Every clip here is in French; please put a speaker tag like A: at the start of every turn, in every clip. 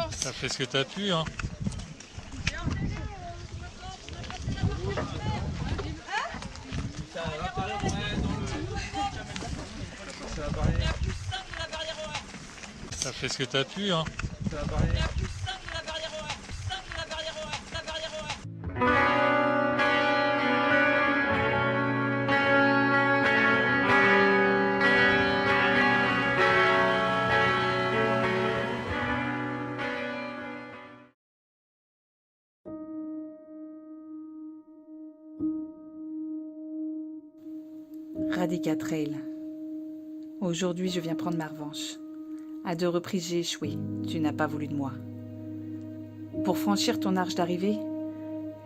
A: avance.
B: T'as fait ce que t'as pu, hein. T'as fait ce que t'as pu, hein.
C: Radica Trail. Aujourd'hui, je viens prendre ma revanche. À 2 reprises, j'ai échoué. Tu n'as pas voulu de moi. Pour franchir ton arche d'arrivée,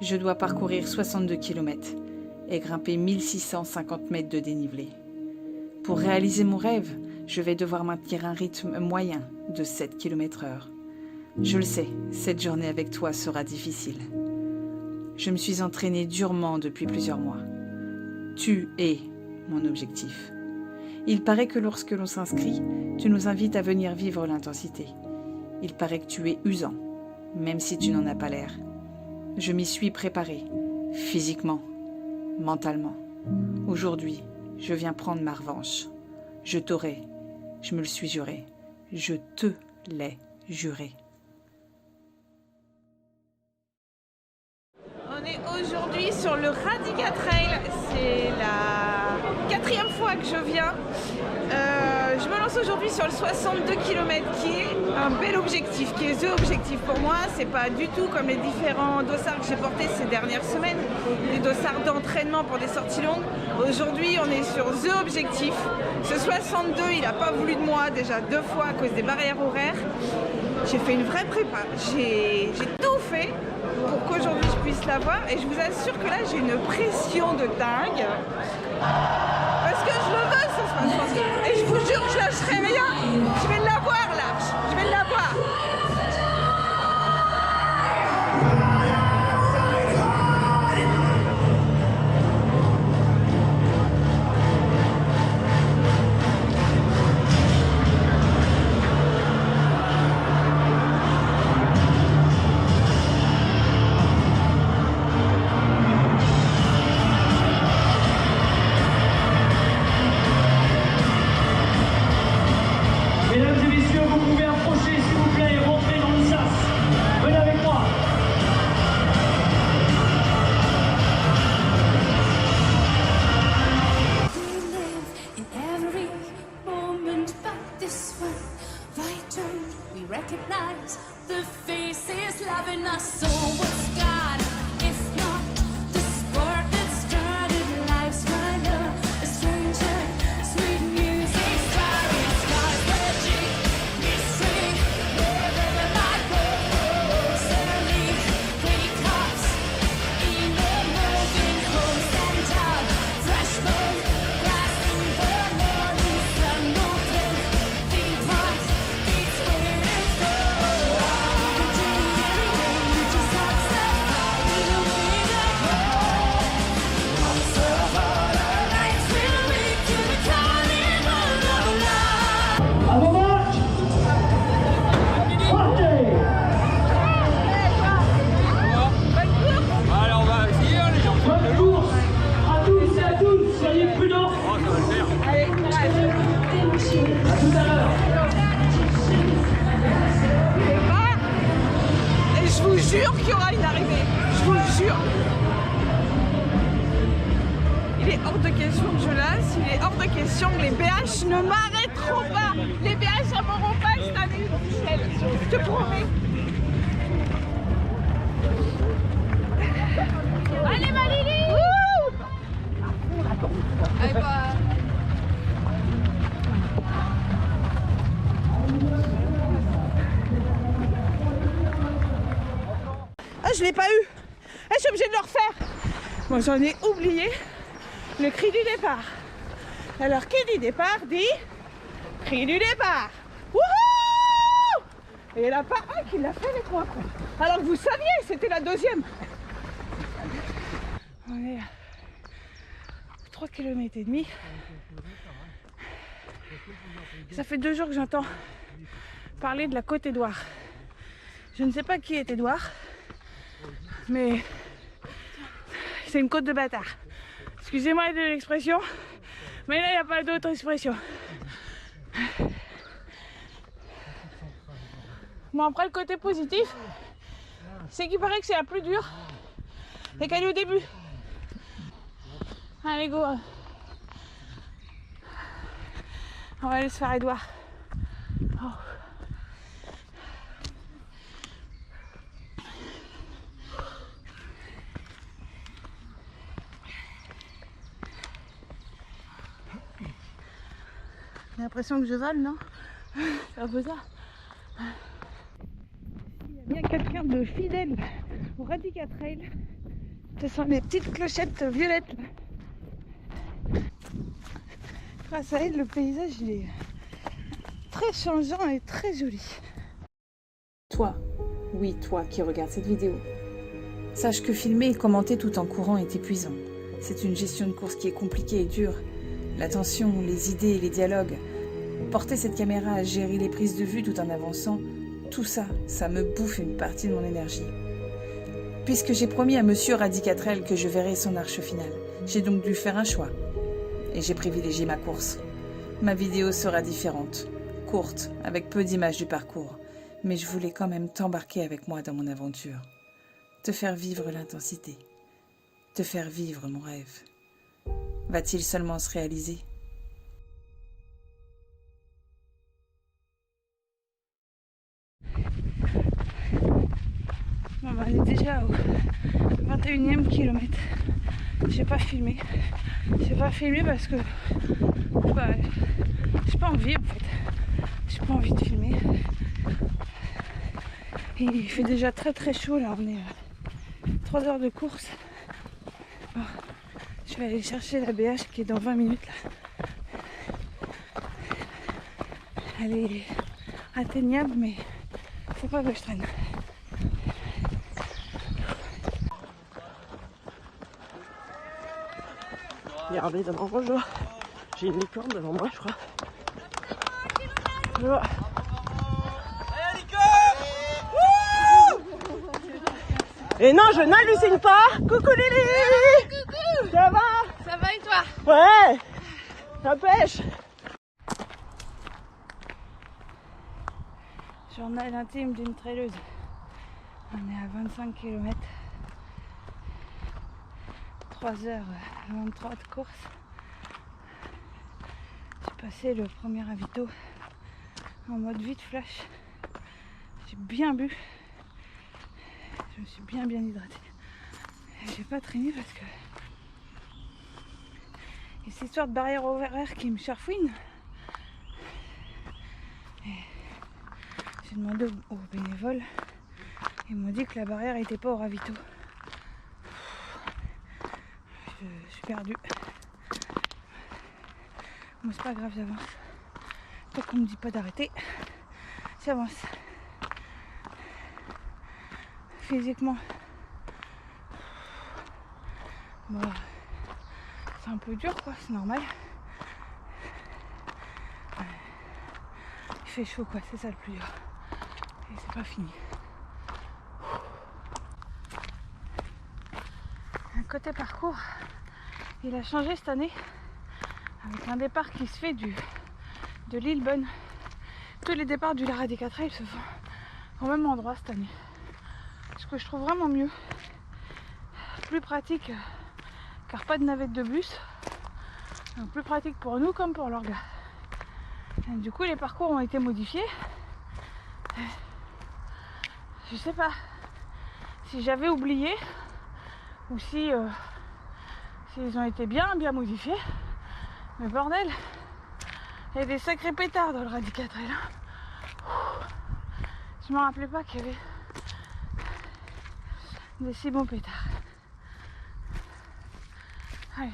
C: je dois parcourir 62 km et grimper 1650 mètres de dénivelé. Pour réaliser mon rêve, je vais devoir maintenir un rythme moyen de 7 km/h. Je le sais, cette journée avec toi sera difficile. Je me suis entraînée durement depuis plusieurs mois. Tu es mon objectif. Il paraît que lorsque l'on s'inscrit, tu nous invites à venir vivre l'intensité. Il paraît que tu es usant, même si tu n'en as pas l'air. Je m'y suis préparée, physiquement, mentalement. Aujourd'hui, je viens prendre ma revanche. Je t'aurai, je me le suis juré, je te l'ai juré.
A: On est aujourd'hui sur le Radica Trail. C'est la 4e fois que je viens. Je me lance aujourd'hui sur le 62 km qui est un bel objectif, qui est the objectif pour moi. C'est pas du tout comme les différents dossards que j'ai portés ces dernières semaines, des dossards d'entraînement pour des sorties longues. Aujourd'hui, on est sur the objectif. Ce 62, il n'a pas voulu de moi déjà 2 fois à cause des barrières horaires. J'ai fait une vraie prépa. J'ai tout fait pour qu'aujourd'hui je puisse l'avoir et je vous assure que là j'ai une pression de dingue parce que je le veux ce 62 et je vous jure que je lâcherai rien. Je vais l'avoir l'arche, je vais l'avoir.
D: Recognize the faces loving us, so what's God if not the spark that started life's fire? A stranger, sweet music, starry skies, magic, mystery, wherever I go, suddenly pretty cops in the moving home center, fresh bones, grasping the morning sun, no place, think twice, it's where
A: Je vous jure qu'il y aura une arrivée, je vous le jure. Il est hors de question que je lasse, il est hors de question que les BH ne m'arrêteront pas. Les BH ne m'auront pas cette année, Michel, je te promets. Allez ma Lily. Allez bah... Ah, je l'ai pas eu. Ah, je suis obligée de le refaire. Moi, j'en ai oublié le cri du départ. Alors, qui dit départ dit cri du départ. Wouhou! Et il n'y en a pas un qui l'a fait avec moi. Alors que vous saviez, c'était la 2e. On est à 3 km et demi. Ça fait 2 jours que j'entends parler de la Côte-Édouard. Je ne sais pas qui est Edouard, mais c'est une côte de bâtard. Excusez-moi de l'expression, mais là il n'y a pas d'autre expression. Bon, après le côté positif, c'est qu'il paraît que c'est la plus dure et qu'elle est au début. Allez go. On va aller se faire Edouard. Oh. J'ai l'impression que je vole, non? C'est un peu ça. Il y a bien quelqu'un de fidèle au Radica Trail. Ce sont les petites clochettes violettes. Grâce à elle, le paysage il est très changeant et très joli.
C: Toi, oui, toi qui regardes cette vidéo. Sache que filmer et commenter tout en courant est épuisant. C'est une gestion de course qui est compliquée et dure. L'attention, les idées et les dialogues. Porter cette caméra à gérer les prises de vue tout en avançant, tout ça, ça me bouffe une partie de mon énergie. Puisque j'ai promis à Monsieur Radica Trail que je verrais son arche finale, j'ai donc dû faire un choix. Et j'ai privilégié ma course. Ma vidéo sera différente, courte, avec peu d'images du parcours. Mais je voulais quand même t'embarquer avec moi dans mon aventure. Te faire vivre l'intensité. Te faire vivre mon rêve. Va-t-il seulement se réaliser ?
A: Bon, bah, on est déjà au 21e kilomètre. J'ai pas filmé. J'ai pas filmé parce que bah, j'ai pas envie en fait. J'ai pas envie de filmer. Et il fait déjà très très chaud là. On est à 3 heures de course. Bon, je vais aller chercher la BH qui est dans 20 minutes là. Elle est atteignable mais faut pas que je traîne.
E: Regardez devant moi, j'ai une licorne devant moi, je crois. Je vois. Et non, je n'hallucine pas. Coucou Lily. Coucou. Ça va?
A: Ça va et toi?
E: Ouais. Ça pêche.
A: Journal intime d'une traileuse. On est à 25 km. 3h23 de course. J'ai passé le premier ravito en mode vite flash. J'ai bien bu. Je me suis bien hydratée. J'ai pas traîné parce que il y a cette histoire de barrière horaire qui me charfouine. J'ai demandé aux bénévoles. Ils m'ont dit que la barrière n'était pas au ravito. Je suis perdue. Bon, c'est pas grave, j'avance. Tant qu'on me dit pas d'arrêter, j'avance. Physiquement, bon, c'est un peu dur quoi, c'est normal. Il fait chaud quoi, c'est ça le plus dur. Et c'est pas fini. Un côté parcours, il a changé cette année avec un départ qui se fait de l'île Bonne. Tous les départs du Radica Trail se font au même endroit cette année. Ce que je trouve vraiment mieux, plus pratique car pas de navette de bus, donc plus pratique pour nous comme pour leurs gars. Et du coup les parcours ont été modifiés. Je sais pas si j'avais oublié ou si ils ont été bien modifiés, mais bordel, il y a des sacrés pétards dans le Radica Trail. Je me rappelais pas qu'il y avait des si bons pétards. Allez,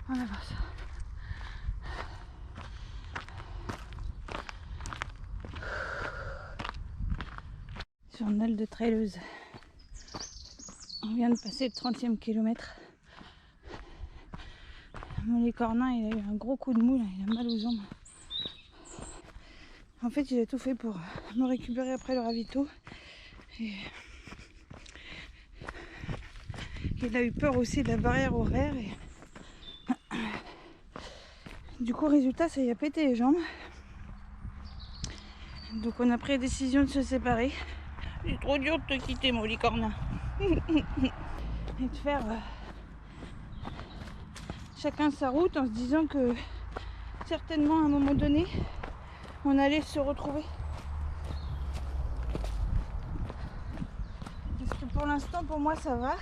A: on avance. Journal de traileuse. On vient de passer le 30e kilomètre. Mon licornin, il a eu un gros coup de mou, là. Il a mal aux jambes. En fait, il a tout fait pour me récupérer après le ravito Et il a eu peur aussi de la barrière horaire. Et du coup, résultat, ça y a pété les jambes. Donc on a pris la décision de se séparer. C'est trop dur de te quitter, mon licorne. Et de faire chacun sa route en se disant que certainement à un moment donné, on allait se retrouver. Parce que pour l'instant, pour moi, ça va.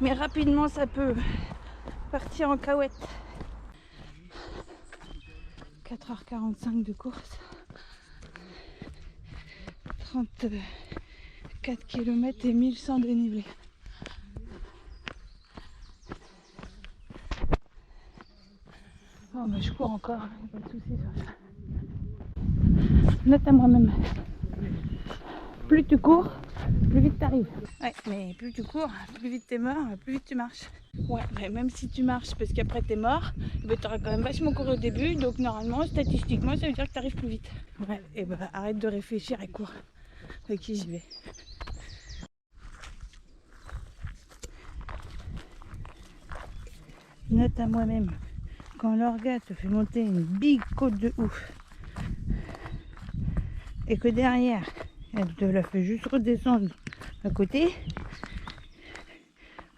A: Mais rapidement, ça peut partir en cahuète. 4h45 de course. 34 km et 1100 dénivelés. Oh, mais je cours encore, pas de soucis sur ça. Note à moi-même. Plus tu cours, plus vite tu arrives. Ouais, mais plus tu cours, plus vite t'es mort, plus vite tu marches. Ouais, mais même si tu marches parce qu'après t'es mort, tu auras quand même vachement couru au début, donc normalement, statistiquement, ça veut dire que tu arrives plus vite. Ouais, et bah arrête de réfléchir et cours. Avec qui j'y vais. Note à moi-même. Quand l'orga te fait monter une big côte de ouf et que derrière elle te la fait juste redescendre à côté,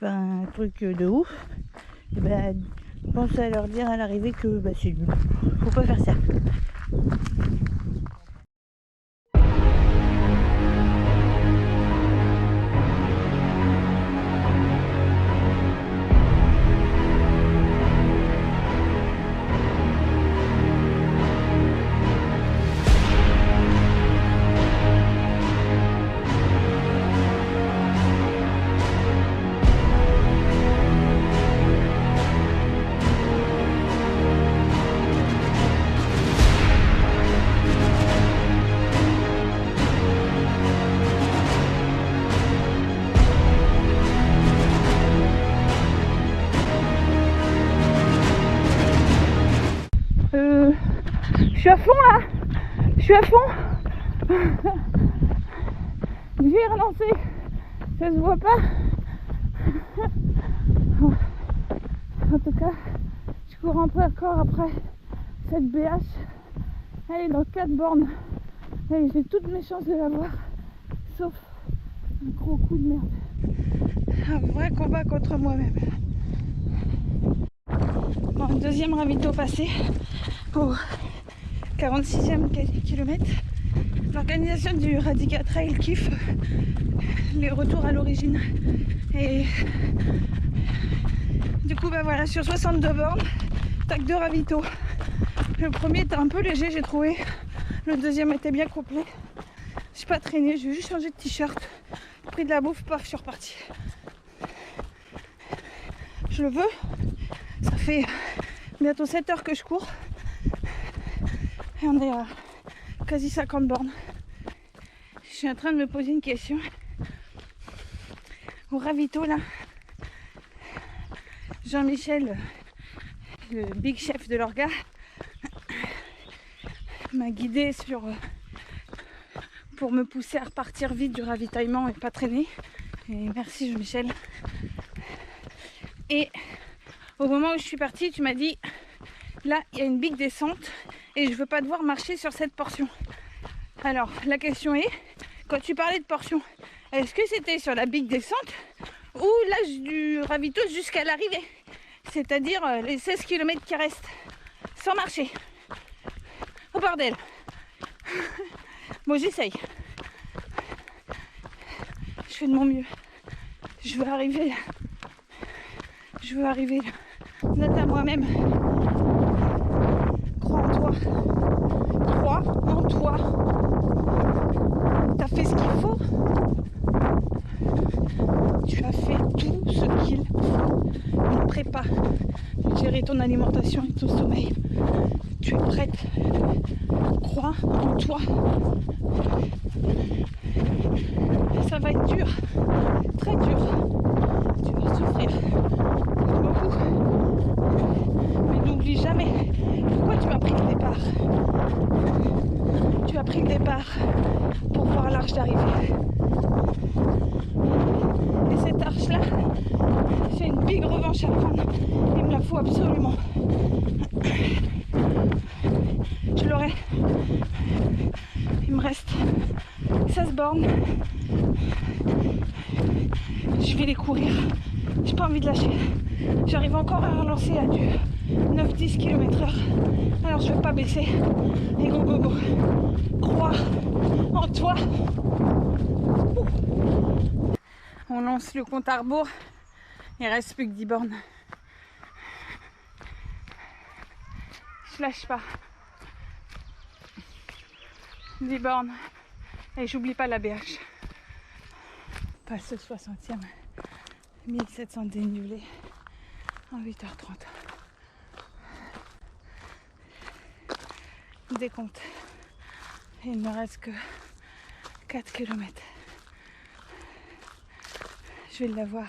A: un truc de ouf, et ben, pense à leur dire à l'arrivée que c'est nul. Faut pas faire ça. Je suis à fond là, je suis à fond. J'ai relancé, ça se voit pas. En tout cas, je cours un peu encore après cette BH. Elle est dans 4 bornes. Et j'ai toutes mes chances de l'avoir, sauf un gros coup de merde. Un vrai combat contre moi-même. Bon, deuxième ravito passé pour 46e kilomètre. L'organisation du Radica Trail kiffe les retours à l'origine. Et du coup, voilà, sur 62 bornes, tac, 2 ravitaux. Le premier était un peu léger, j'ai trouvé. Le deuxième était bien complet. J'ai pas traîné, j'ai juste changé de t-shirt, pris de la bouffe, paf, je suis repartie. Je le veux. Ça fait bientôt 7 heures que je cours. Et on est à quasi 50 bornes. Je suis en train de me poser une question. Au ravito là, Jean-Michel, le big chef de l'orga, m'a guidé pour me pousser à repartir vite du ravitaillement et pas traîner. Et merci Jean-Michel. Et au moment où je suis partie, tu m'as dit, là il y a une big descente et je veux pas devoir marcher sur cette portion. Alors la question est, quand tu parlais de portion, est-ce que c'était sur la big descente ou l'âge du ravito jusqu'à l'arrivée, c'est-à-dire les 16 km qui restent sans marcher? Oh bordel. Bon, j'essaye. Je fais de mon mieux. Je veux arriver là. Je veux arriver là. Note à moi-même. Crois en toi. Crois en toi. T'as fait ce qu'il faut. Tu as fait tout ce qu'il faut. Une prépa. Gérer ton alimentation et ton sommeil. Tu es prête. Crois en toi. Ça va être dur. Très dur. Tu vas souffrir. jamais. Pourquoi tu as pris le départ? Tu as pris le départ pour voir l'arche d'arrivée. Et cette arche-là, c'est une big revanche à prendre. Il me la faut absolument. Je l'aurai. Il me reste 16 bornes. Je vais les courir. J'ai pas envie de lâcher. J'arrive encore à relancer à du 9-10 km/h. Alors je vais pas baisser. Et go go go. Crois en toi. On lance le compte à rebours. Il reste plus que 10 bornes. Je lâche pas. 10 bornes. Et j'oublie pas la BH. Passe le 60e. 1700 dénivelé en 8h30. Décompte. Et il ne me reste que 4 km. Je vais l'avoir.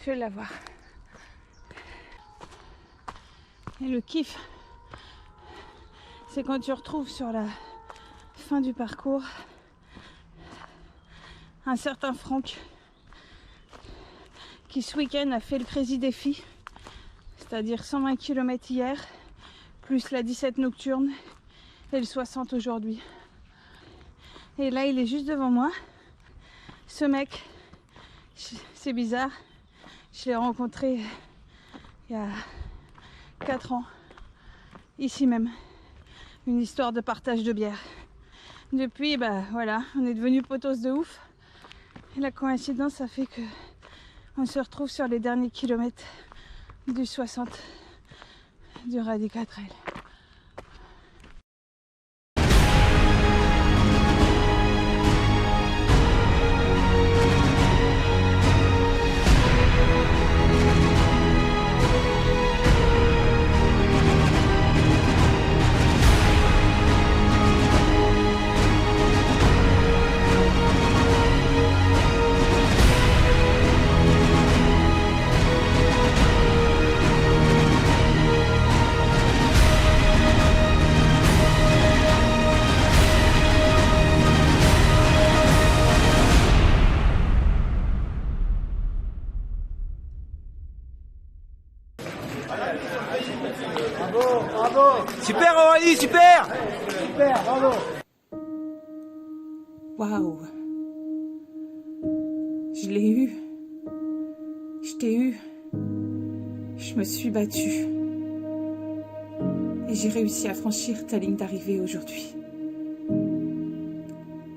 A: Je vais l'avoir. Et le kiff, c'est quand tu retrouves sur la fin du parcours un certain Franck qui ce week-end a fait le Crazy Défi, c'est-à-dire 120 km hier, plus la 17 nocturne et le 60 aujourd'hui. Et là, il est juste devant moi. Ce mec, c'est bizarre, je l'ai rencontré il y a 4 ans, ici même. Une histoire de partage de bière. Depuis, voilà, on est devenus potos de ouf. Et la coïncidence a fait que on se retrouve sur les derniers kilomètres du 60 du Radica Trail.
E: Super Aurélie, super! Super, bravo!
C: Waouh! Je l'ai eu. Je t'ai eu. Je me suis battue. Et j'ai réussi à franchir ta ligne d'arrivée aujourd'hui.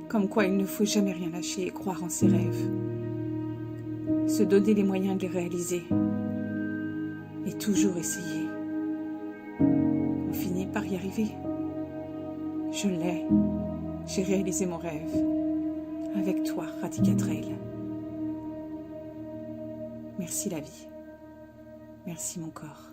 C: Comme quoi il ne faut jamais rien lâcher et croire en ses rêves. Se donner les moyens de les réaliser. Et toujours essayer. On finit par y arriver. Je l'ai. J'ai réalisé mon rêve. Avec toi, Radica Trail. Merci la vie. Merci mon corps.